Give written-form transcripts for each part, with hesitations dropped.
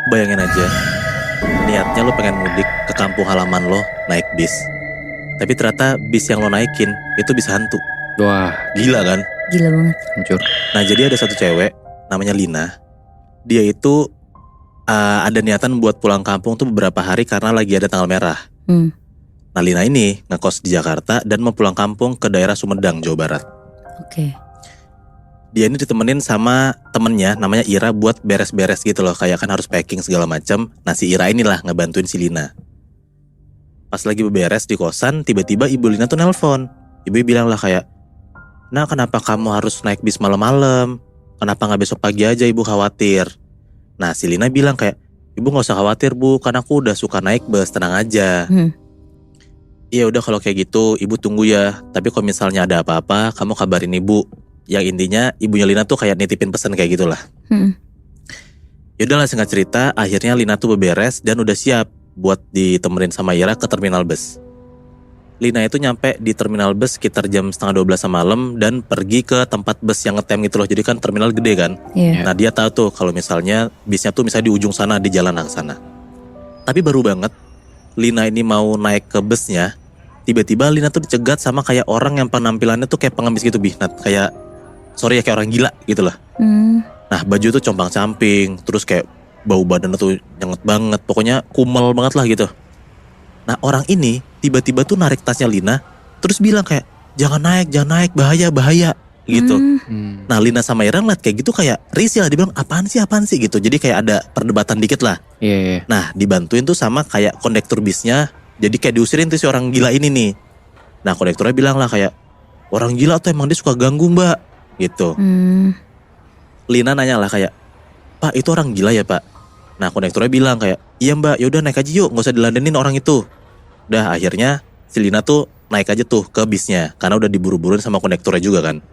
Bayangin aja, niatnya lo pengen mudik ke kampung halaman lo naik bis. Tapi ternyata bis yang lo naikin itu bis hantu. Wah, Gila kan? Gila banget. hancur. Nah jadi ada satu cewek namanya Lina. Dia itu ada niatan buat pulang kampung tuh beberapa hari karena lagi ada tanggal merah. Hmm. Nah Lina ini ngekos di Jakarta dan mau pulang kampung ke daerah Sumedang, Jawa Barat. Oke. Dia ini ditemenin sama temennya namanya Ira buat beres-beres gitu loh. Kayak kan harus packing segala macam. Nah si Ira inilah ngebantuin si Lina. Pas lagi beberes di kosan, tiba-tiba ibu Lina tuh nelpon. Ibu bilang lah kayak, "Nah kenapa kamu harus naik bis malam-malam? Kenapa gak besok pagi aja, ibu khawatir?" Nah si Lina bilang kayak, "Ibu gak usah khawatir bu, kan aku udah suka naik bus, tenang aja." "Iya udah kalau kayak gitu ibu tunggu ya. Tapi kalau misalnya ada apa-apa kamu kabarin ibu." Yang intinya ibunya Lina tuh kayak nitipin pesan kayak gitulah. Yaudahlah singkat cerita, akhirnya Lina tuh beberes dan udah siap buat ditemenin sama Ira ke terminal bus. Lina itu nyampe di terminal bus sekitar jam setengah 12 malam dan pergi ke tempat bus yang ngetem gitu loh. Jadi kan terminal gede kan. Iya. Nah dia tahu tuh kalau misalnya bisnya tuh misalnya di ujung sana, di jalan ke sana. Tapi baru banget Lina ini mau naik ke busnya, tiba-tiba Lina tuh dicegat sama kayak orang yang penampilannya tuh kayak pengemis gitu Binat. Kayak sorry ya kayak orang gila gitu lah. Nah baju tuh compang-camping, terus kayak bau badan tuh nyenget banget, pokoknya kumel banget lah gitu. Nah orang ini tiba-tiba tuh narik tasnya Lina, terus bilang kayak jangan naik, bahaya gitu. Nah Lina sama Ira ngeliat kayak gitu kayak risih lah, dia bilang apaan sih gitu. Jadi kayak ada perdebatan dikit lah. Iya. Nah dibantuin tuh sama kayak kondektur bisnya, jadi kayak diusirin tuh si orang gila ini nih. Nah kondekturnya bilang lah kayak, orang gila tuh emang dia suka ganggu mbak gitu. Lina nanya lah kayak, "Pak itu orang gila ya pak?" Nah kondekturnya bilang kayak, "Iya mbak, yaudah naik aja yuk, gak usah diladenin orang itu." Udah akhirnya si Lina tuh naik aja tuh ke bisnya, karena udah diburu-buruin sama kondekturnya juga kan.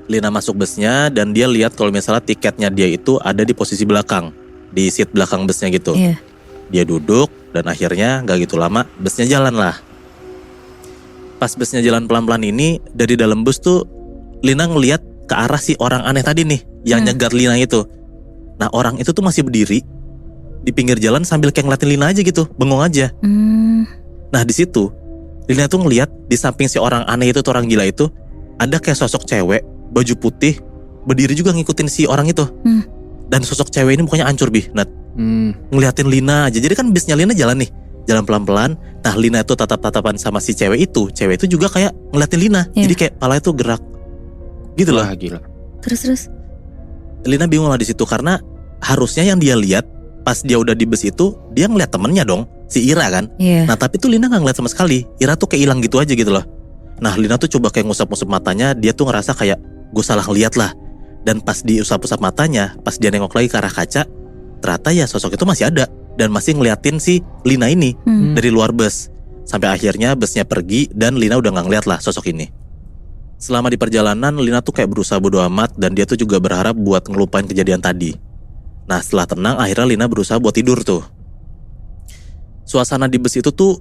Lina masuk busnya dan dia lihat kalau misalnya tiketnya dia itu ada di posisi belakang, di seat belakang busnya gitu. Iya. Dia duduk dan akhirnya gak gitu lama busnya jalan lah. Pas busnya jalan pelan-pelan ini, dari dalam bus tuh Lina ngeliat ke arah si orang aneh tadi nih, yang nyegat Lina itu. Nah orang itu tuh masih berdiri di pinggir jalan sambil kayak ngeliatin Lina aja gitu, bengong aja. Nah di situ Lina tuh ngeliat di samping si orang aneh itu, tuh orang gila itu, ada kayak sosok cewek baju putih berdiri juga ngikutin si orang itu. Dan sosok cewek ini mukanya hancur Nat. Ngeliatin Lina aja. Jadi kan bisnya Lina jalan nih, jalan pelan-pelan. Nah Lina itu tatap-tatapan sama si cewek itu juga kayak ngeliatin Lina. Iya. Jadi kayak palanya tuh gerak gitu loh. Wah gila. Terus. Lina bingung lah di situ karena harusnya yang dia lihat pas dia udah di bus itu, dia ngeliat temennya dong, si Ira kan. Iya. Nah tapi tuh Lina gak ngeliat sama sekali. Ira tuh kayak hilang gitu aja gitu loh. Nah Lina tuh coba kayak ngusap-ngusap matanya. Dia tuh ngerasa kayak gue salah ngeliat lah. Dan pas diusap-usap matanya, pas dia nengok lagi ke arah kaca, ternyata ya sosok itu masih ada dan masih ngeliatin si Lina ini dari luar bus. Sampai akhirnya busnya pergi dan Lina udah gak ngeliat lah sosok ini. Selama di perjalanan Lina tuh kayak berusaha bodo amat dan dia tuh juga berharap buat ngelupain kejadian tadi. Nah setelah tenang akhirnya Lina berusaha buat tidur tuh. Suasana di bus itu tuh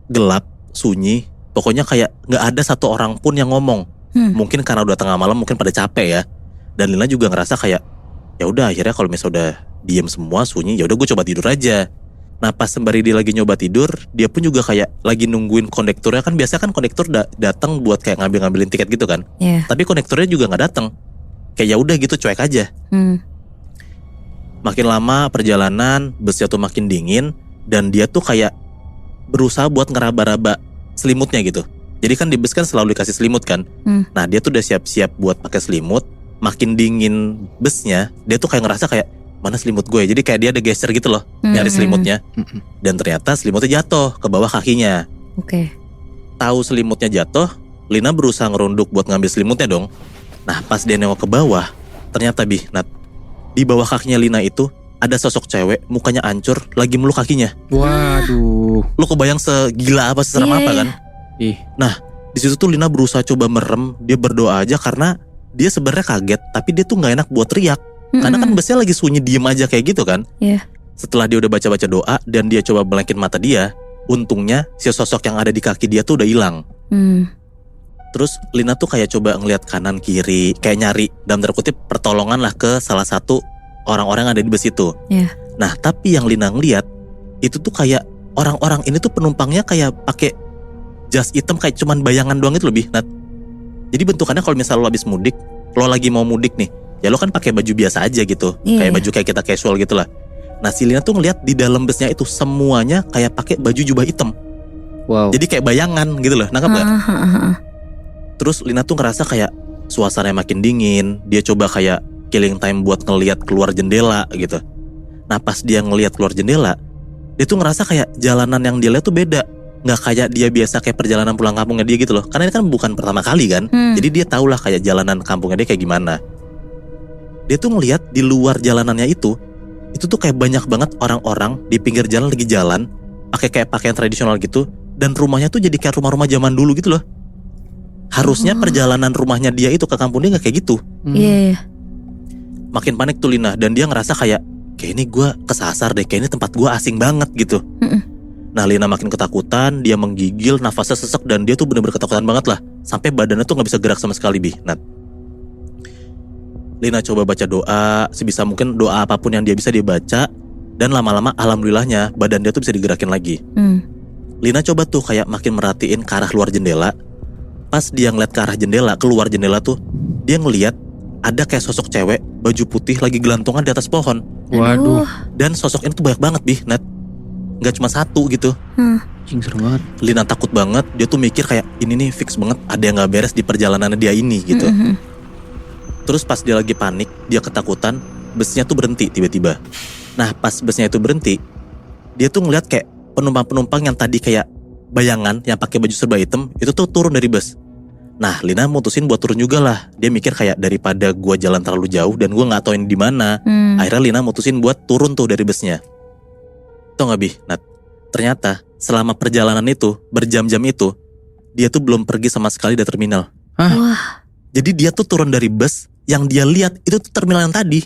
gelap, sunyi, pokoknya kayak gak ada satu orang pun yang ngomong. Mungkin karena udah tengah malam, mungkin pada capek ya. Dan Lina juga ngerasa kayak ya udah akhirnya kalau misalnya udah diem semua sunyi, ya udah gue coba tidur aja. Nah pas sembari dia lagi nyoba tidur, dia pun juga kayak lagi nungguin kondekturnya. Kan biasa kan kondektur datang buat kayak ngambilin tiket gitu kan. Iya. Tapi kondekturnya juga nggak datang. Kayak ya udah gitu cuek aja. Makin lama perjalanan, busnya tuh makin dingin dan dia tuh kayak berusaha buat ngeraba-raba selimutnya gitu. Jadi kan di bus kan selalu dikasih selimut kan. Nah dia tuh udah siap-siap buat pakai selimut. Makin dingin busnya, dia tuh kayak ngerasa kayak mana selimut gue. Jadi kayak dia ada geser gitu loh, nyari selimutnya. Dan ternyata selimutnya jatuh ke bawah kakinya. Oke. Tahu selimutnya jatuh, Lina berusaha ngerunduk buat ngambil selimutnya dong. Nah pas dia nengok ke bawah, ternyata Nat, di bawah kakinya Lina itu ada sosok cewek, mukanya hancur, lagi meluk kakinya. Waduh. Lu kebayang segila apa, seseram apa kan? Ih. Nah di situ tuh Lina berusaha coba merem, dia berdoa aja karena dia sebenarnya kaget, tapi dia tuh nggak enak buat teriak. Karena kan busnya lagi sunyi diem aja kayak gitu kan. Iya. Setelah dia udah baca-baca doa dan dia coba belekin mata dia, untungnya si sosok yang ada di kaki dia tuh udah hilang. Terus Lina tuh kayak coba ngeliat kanan kiri, kayak nyari dalam tanda kutip pertolongan lah ke salah satu orang-orang yang ada di bus itu. Iya. Nah tapi yang Lina ngeliat itu tuh kayak orang-orang ini tuh penumpangnya kayak pakai jas hitam kayak cuman bayangan doang itu lebih Nat. Jadi bentukannya kalau misal lo habis mudik, lo lagi mau mudik nih, ya lo kan pakai baju biasa aja gitu, kayak baju kayak kita casual gitu lah. Nah si Lina tuh ngeliat di dalam busnya itu semuanya kayak pakai baju jubah hitam. Wow. Jadi kayak bayangan gitu loh, nangkep gak? Terus Lina tuh ngerasa kayak suasananya makin dingin. Dia coba kayak killing time buat ngeliat keluar jendela gitu. Nah pas dia ngeliat keluar jendela, dia tuh ngerasa kayak jalanan yang dia lihat tuh beda. Nggak kayak dia biasa kayak perjalanan pulang kampungnya dia gitu loh. Karena ini kan bukan pertama kali kan. Jadi dia tahu lah kayak jalanan kampungnya dia kayak gimana. Dia tuh ngeliat di luar jalanannya itu tuh kayak banyak banget orang-orang di pinggir jalan lagi jalan pakai kayak pakaian tradisional gitu. Dan rumahnya tuh jadi kayak rumah-rumah zaman dulu gitu loh. Harusnya perjalanan rumahnya dia itu ke kampung dia gak kayak gitu. Iya. Makin panik tuh Lina. Dan dia ngerasa kayak ini gue kesasar deh, kayak ini tempat gue asing banget gitu. Nah Lina makin ketakutan. Dia menggigil, nafasnya sesek. Dan dia tuh bener-bener ketakutan banget lah. Sampai badannya tuh gak bisa gerak sama sekali Nat. Lina coba baca doa, sebisa mungkin doa apapun yang dia bisa dia baca. Dan lama-lama alhamdulillahnya badan dia tuh bisa digerakin lagi. Lina coba tuh kayak makin merhatiin ke arah luar jendela. Pas dia ngeliat ke arah jendela, keluar jendela tuh, dia ngeliat ada kayak sosok cewek baju putih lagi gelantungan di atas pohon. Waduh. Dan sosok ini tuh banyak banget Nat. Gak cuma satu gitu. Cing, serem banget. Lina takut banget. Dia tuh mikir kayak ini nih fix banget ada yang gak beres di perjalanannya dia ini gitu. Terus pas dia lagi panik, dia ketakutan, busnya tuh berhenti tiba-tiba. Nah pas busnya itu berhenti, dia tuh ngeliat kayak penumpang-penumpang yang tadi kayak bayangan yang pakai baju serba hitam itu tuh turun dari bus. Nah Lina mutusin buat turun juga lah. Dia mikir kayak daripada gua jalan terlalu jauh dan gua nggak tahu ini di mana. Akhirnya Lina mutusin buat turun tuh dari busnya. Tau gak Nat? Ternyata selama perjalanan itu berjam-jam itu dia tuh belum pergi sama sekali dari terminal. Wah. Jadi dia tuh turun dari bus, yang dia lihat itu tuh terminal yang tadi.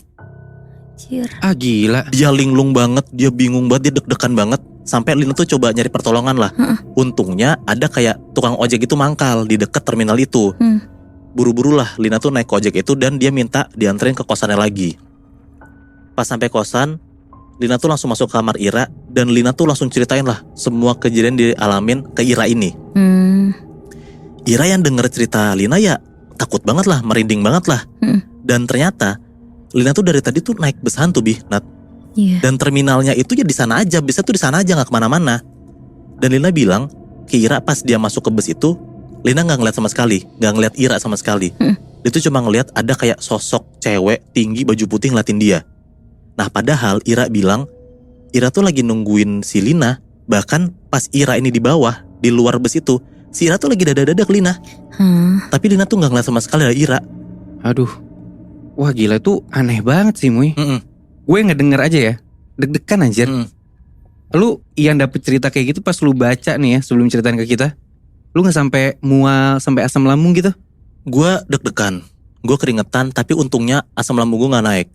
Ah gila. Dia linglung banget, dia bingung banget, dia deg-degan banget. Sampai Lina tuh coba nyari pertolongan lah. Untungnya ada kayak tukang ojek itu mangkal di dekat terminal itu. Buru-buru lah Lina tuh naik ke ojek itu dan dia minta dianterin ke kosannya lagi. Pas sampai kosan, Lina tuh langsung masuk ke kamar Ira. Dan Lina tuh langsung ceritain lah semua kejadian dialamin ke Ira ini. Ira yang denger cerita Lina ya takut banget lah, merinding banget lah. Dan ternyata Lina tuh dari tadi tuh naik bus hantu Nat. Dan terminalnya itu ya di sana aja, busnya tuh di sana aja, nggak kemana-mana. Dan Lina bilang ke Ira pas dia masuk ke bus itu, Lina nggak ngeliat sama sekali, nggak ngeliat Ira sama sekali. Dia tuh cuma ngeliat ada kayak sosok cewek tinggi baju putih ngeliatin dia. Nah padahal Ira bilang Ira tuh lagi nungguin si Lina. Bahkan pas Ira ini di bawah, di luar bus itu, si Ira tuh lagi dada-dada ke Lina. Tapi Lina tuh gak ngeliat sama sekali ada Ira. Aduh. Wah gila itu aneh banget sih Muy. Gue ngedenger aja ya, deg-degan anjir. Lu yang dapet cerita kayak gitu pas lu baca nih ya sebelum ceritain ke kita, lu gak sampai mual, sampai asam lambung gitu? Gue deg-degan, gue keringetan, tapi untungnya asam lambung gue gak naik.